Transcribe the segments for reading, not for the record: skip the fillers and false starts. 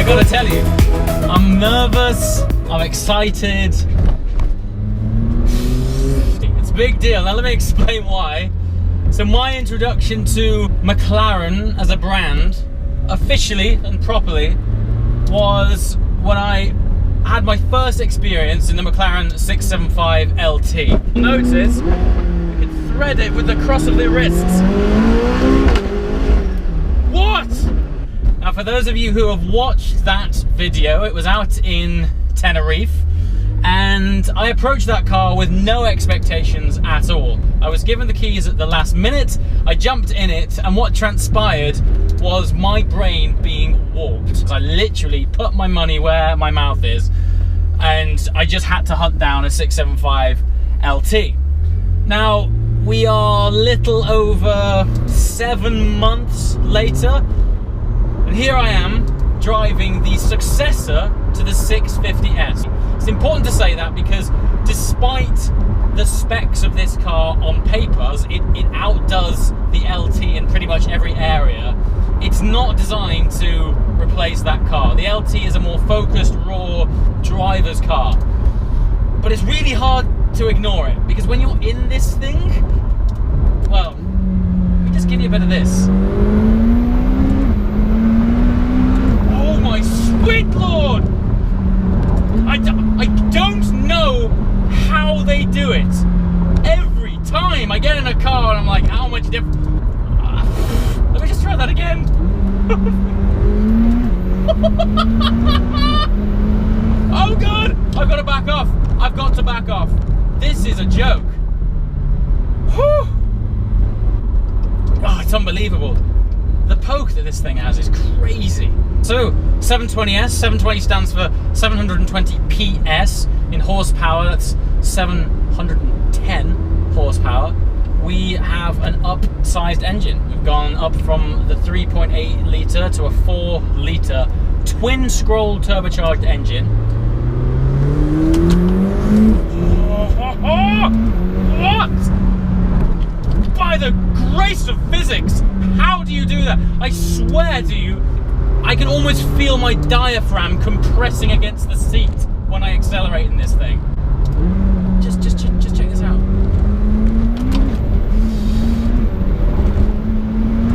gotta tell you, I'm nervous, I'm excited. It's a big deal. Now let me explain why. So my introduction to McLaren as a brand, officially and properly, was when I had my first experience in the McLaren 675 LT. Notice, we can thread it with the cross of the wrists. What? Now for those of you who have watched that video, it was out in Tenerife, and I approached that car with no expectations at all. I was given the keys at the last minute, I jumped in it, and what transpired was my brain being warped. I literally put my money where my mouth is, and I just had to hunt down a 675 LT. Now, we are little over 7 months later, and here I am driving the successor to the 650S. It's important to say that because despite the specs of this car on paper, it outdoes the LT in pretty much every area. It's not designed to replace that car. The LT is a more focused, raw driver's car. But it's really hard to ignore it, because when you're in this thing, well, let me just give you a bit of this. Oh my sweet lord! I don't know how they do it. Every time I get in a car and I'm like, how much different? Let me just try that again. Oh god, I've got to back off. I've got to back off. This is a joke. Whew. Oh, it's unbelievable. The poke that this thing has is crazy. So, 720S, 720 stands for 720 PS in horsepower, that's 710 horsepower. We have an upsized engine. We've gone up from the 3.8 litre to a 4 litre twin scroll turbocharged engine. What? By the grace of physics, how do you do that? I swear to you, I can almost feel my diaphragm compressing against the seat when I accelerate in this thing. Just check this out.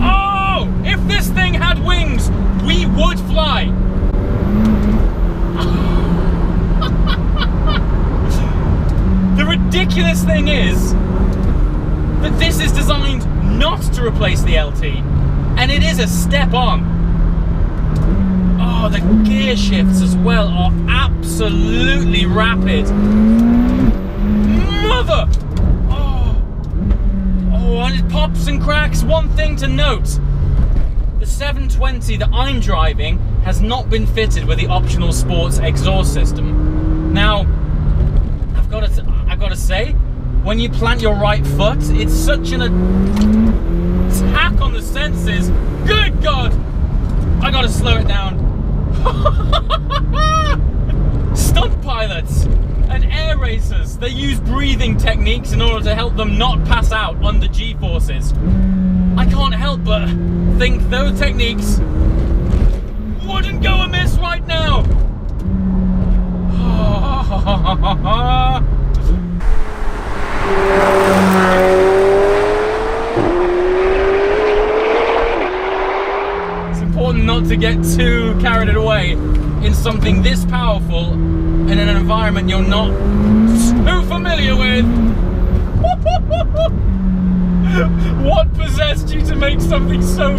Oh, if this thing had wings, we would fly. The ridiculous thing is that this is designed not to replace the LT, and it is a step on. Oh, the gear shifts as well are absolutely rapid. Mother! Oh, and it pops and cracks. One thing to note, the 720 that I'm driving has not been fitted with the optional sports exhaust system. Now, I've got to say, when you plant your right foot, it's such an attack on the senses. Good God! I gotta slow it down. Stunt pilots and air racers, they use breathing techniques in order to help them not pass out under G-forces. I can't help but think those techniques wouldn't go amiss right now. It's important not to get too carried away in something this powerful in an environment you're not too familiar with. What possessed you to make something so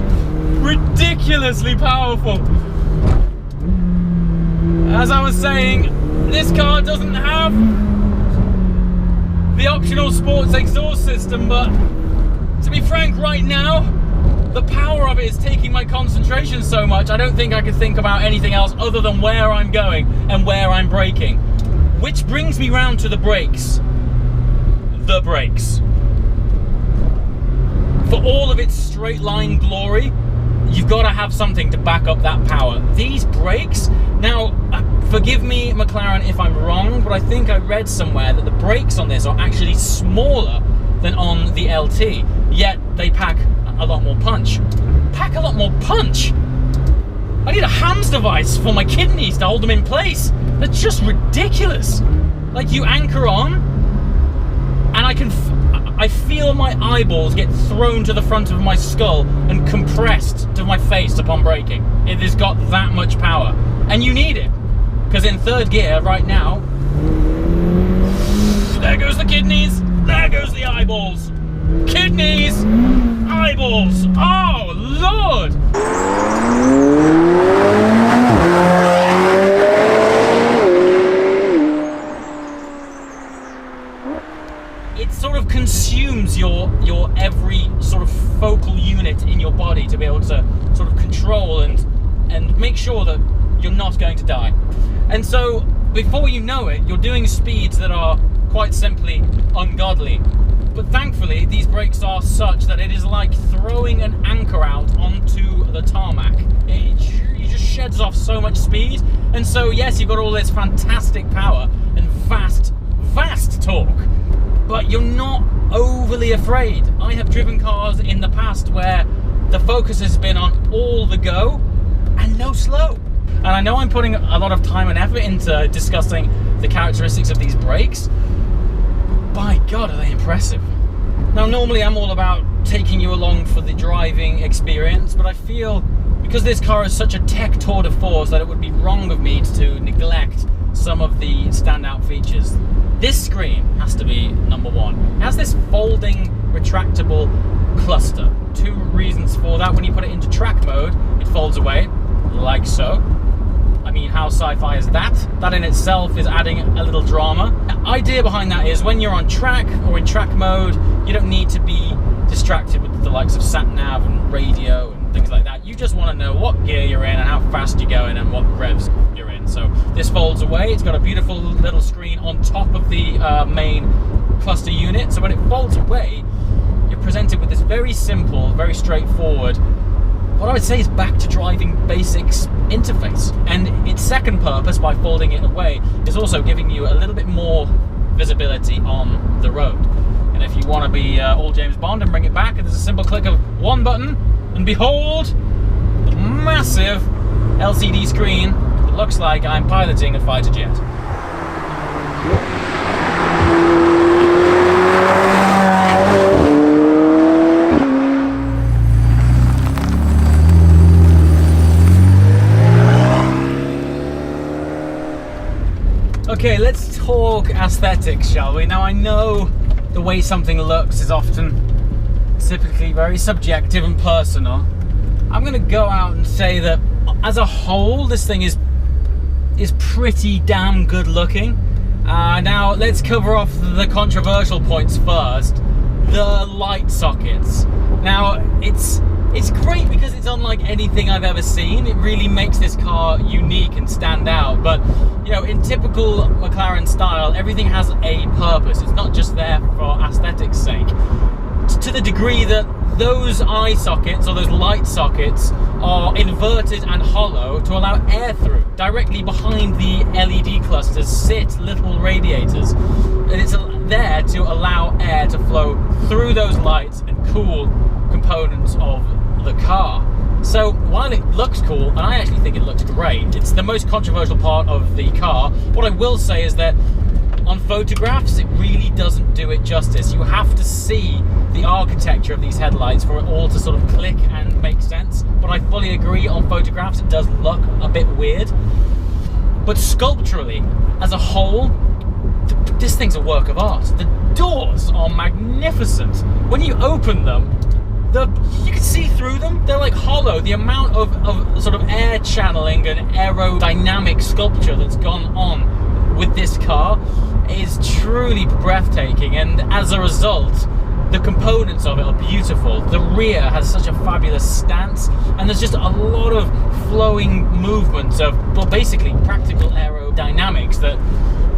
ridiculously powerful? As I was saying, this car doesn't have the optional sports exhaust system, but to be frank, right now, the power of it is taking my concentration so much, I don't think I could think about anything else other than where I'm going and where I'm braking. Which brings me round to the brakes. The brakes. For all of its straight line glory, you've got to have something to back up that power. These brakes, now, forgive me, McLaren, if I'm wrong, but I think I read somewhere that the brakes on this are actually smaller than on the LT, yet they pack a lot more punch. Pack a lot more punch? I need a HAMS device for my kidneys to hold them in place. That's just ridiculous. Like, you anchor on, and I feel my eyeballs get thrown to the front of my skull and compressed to my face upon braking. It has got that much power. And you need it. Because in third gear right now, there goes the kidneys, there goes the eyeballs. Kidneys, eyeballs, oh Lord! It sort of consumes your every sort of focal unit in your body to be able to sort of control and make sure that you're not going to die. And so before you know it, you're doing speeds that are quite simply ungodly. But thankfully, these brakes are such that it is like throwing an anchor out onto the tarmac. It just sheds off so much speed. And so, yes, you've got all this fantastic power and vast torque, but you're not overly afraid. I have driven cars in the past where the focus has been on all the go and no slow. And I know I'm putting a lot of time and effort into discussing the characteristics of these brakes. By God, are they impressive. Now, normally I'm all about taking you along for the driving experience, but I feel because this car is such a tech tour de force that it would be wrong of me to neglect some of the standout features. This screen has to be number one. It has this folding, retractable cluster. Two reasons for that. When you put it into track mode, it folds away, like so. I mean, how sci-fi is that? That in itself is adding a little drama. The idea behind that is when you're on track or in track mode, you don't need to be distracted with the likes of sat-nav and radio and things like that. You just want to know what gear you're in and how fast you're going and what revs you're in. So this folds away. It's got a beautiful little screen on top of the main cluster unit. So when it folds away, you're presented with this very simple, very straightforward, what I would say is back to driving basics interface. And its second purpose, by folding it away, is also giving you a little bit more visibility on the road. And if you want to be all James Bond and bring it back, there's a simple click of one button, and behold, the massive LCD screen that looks like I'm piloting a fighter jet. Okay, let's talk aesthetics, shall we? Now, I know the way something looks is often typically very subjective and personal. I'm going to go out and say that as a whole, this thing is pretty damn good looking. Now, let's cover off the controversial points first. The light sockets. Now, it's great because it's unlike anything I've ever seen. It really makes this car unique and stand out. But, you know, in typical McLaren style, everything has a purpose. It's not just there for aesthetics' sake. To the degree that those eye sockets or those light sockets are inverted and hollow to allow air through. Directly behind the LED clusters sit little radiators. And it's there to allow air to flow through those lights and cool components of the car. So while it looks cool, and I actually think it looks great, it's the most controversial part of the car. What I will say is that on photographs, it really doesn't do it justice. You have to see the architecture of these headlights for it all to sort of click and make sense. But I fully agree, on photographs it does look a bit weird. But sculpturally, as a whole, this thing's a work of art. The doors are magnificent. When you open them, you can see through them. They're like hollow. The amount of sort of air channeling and aerodynamic sculpture that's gone on with this car is truly breathtaking, and as a result, the components of it are beautiful. The rear has such a fabulous stance, and there's just a lot of flowing movements of, well, basically practical aerodynamics that,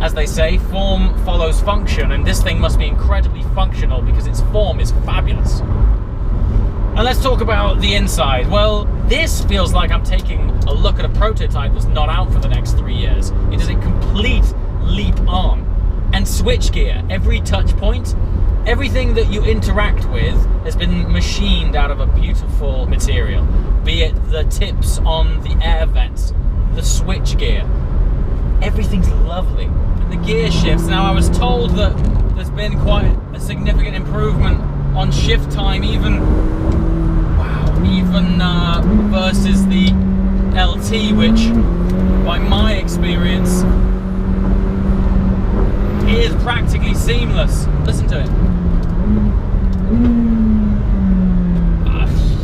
as they say, form follows function, and this thing must be incredibly functional because its form is fabulous. And let's talk about the inside. Well, this feels like I'm taking a look at a prototype that's not out for the next 3 years. It is a complete leap on. And switchgear, every touch point, everything that you interact with has been machined out of a beautiful material. be it the tips on the air vents, the switch gear. Everything's lovely. And the gear shifts. Now, I was told that there's been quite a significant improvement on shift time, even versus the LT, which, by my experience, is practically seamless. Listen to it.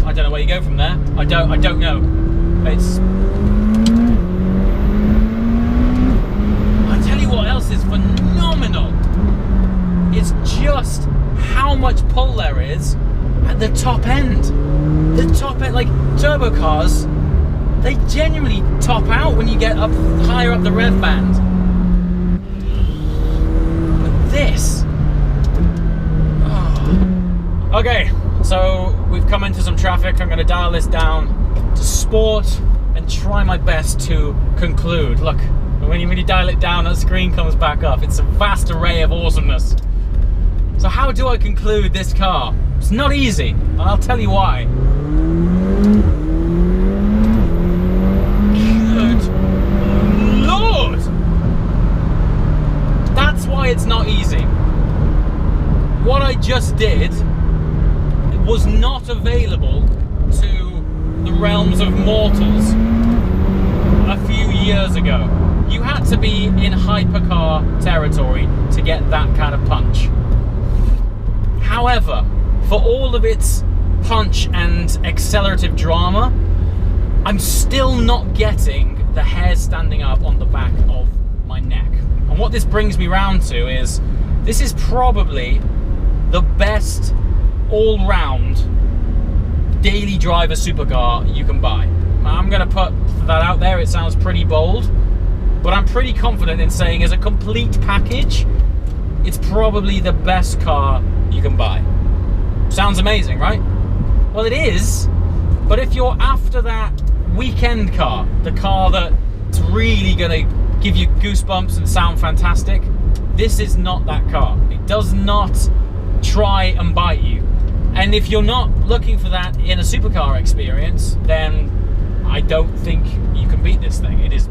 I don't know where you go from there. I don't know. I tell you what else is phenomenal. It's just how much pull there is at the top end. The top end, like turbo cars, they genuinely top out when you get up higher up the rev band. But this, okay, so we've come into some traffic. I'm going to dial this down to sport and try my best to conclude. Look, when you dial it down, that screen comes back up. It's a vast array of awesomeness. So how do I conclude this car? It's not easy, and I'll tell you why. Good Lord! That's why it's not easy. What I just did was not available to the realms of mortals a few years ago. You had to be in hypercar territory to get that kind of punch. However, for all of its punch and accelerative drama, I'm still not getting the hair standing up on the back of my neck. And what this brings me round to is, this is probably the best all-round daily driver supercar you can buy. I'm going to put that out there. It sounds pretty bold, but I'm pretty confident in saying, as a complete package, it's probably the best car you can buy. Sounds amazing, right? Well, it is, but if you're after that weekend car, the car that's really gonna give you goosebumps and sound fantastic, this is not that car. It does not try and bite you. And if you're not looking for that in a supercar experience, then I don't think you can beat this thing. It is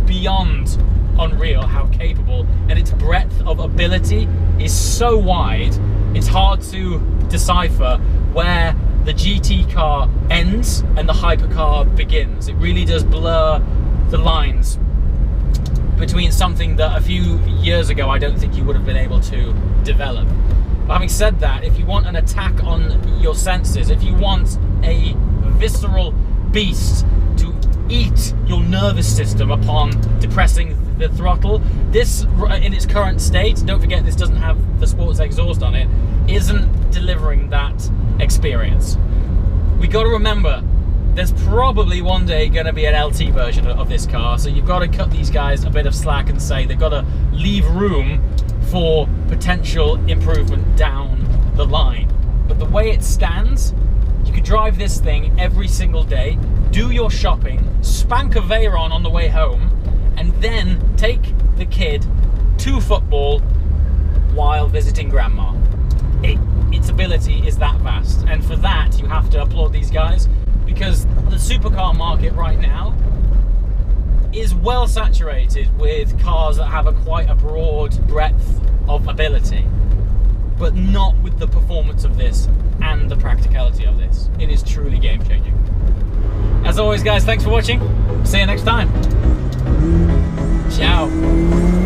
beyond unreal how capable, and its breadth of ability is so wide, it's hard to decipher where the GT car ends and the hypercar begins. It really does blur the lines between something that a few years ago I don't think you would have been able to develop. But having said that, if you want an attack on your senses, if you want a visceral beast to eat your nervous system upon depressing the throttle, this in its current state, don't forget this doesn't have the sports exhaust on it, isn't delivering that experience. We got to remember, there's probably one day going to be an LT version of this car, so you've got to cut these guys a bit of slack and say they've got to leave room for potential improvement down the line. But the way it stands, you could drive this thing every single day, do your shopping, spank a Veyron on the way home, and then take the kid to football while visiting grandma. Its ability is that vast, and for that you have to applaud these guys, because the supercar market right now is well saturated with cars that have quite a broad breadth of ability, but not with the performance of this and the practicality of this. It is truly game-changing. As always, guys, thanks for watching. See you next time. Ciao.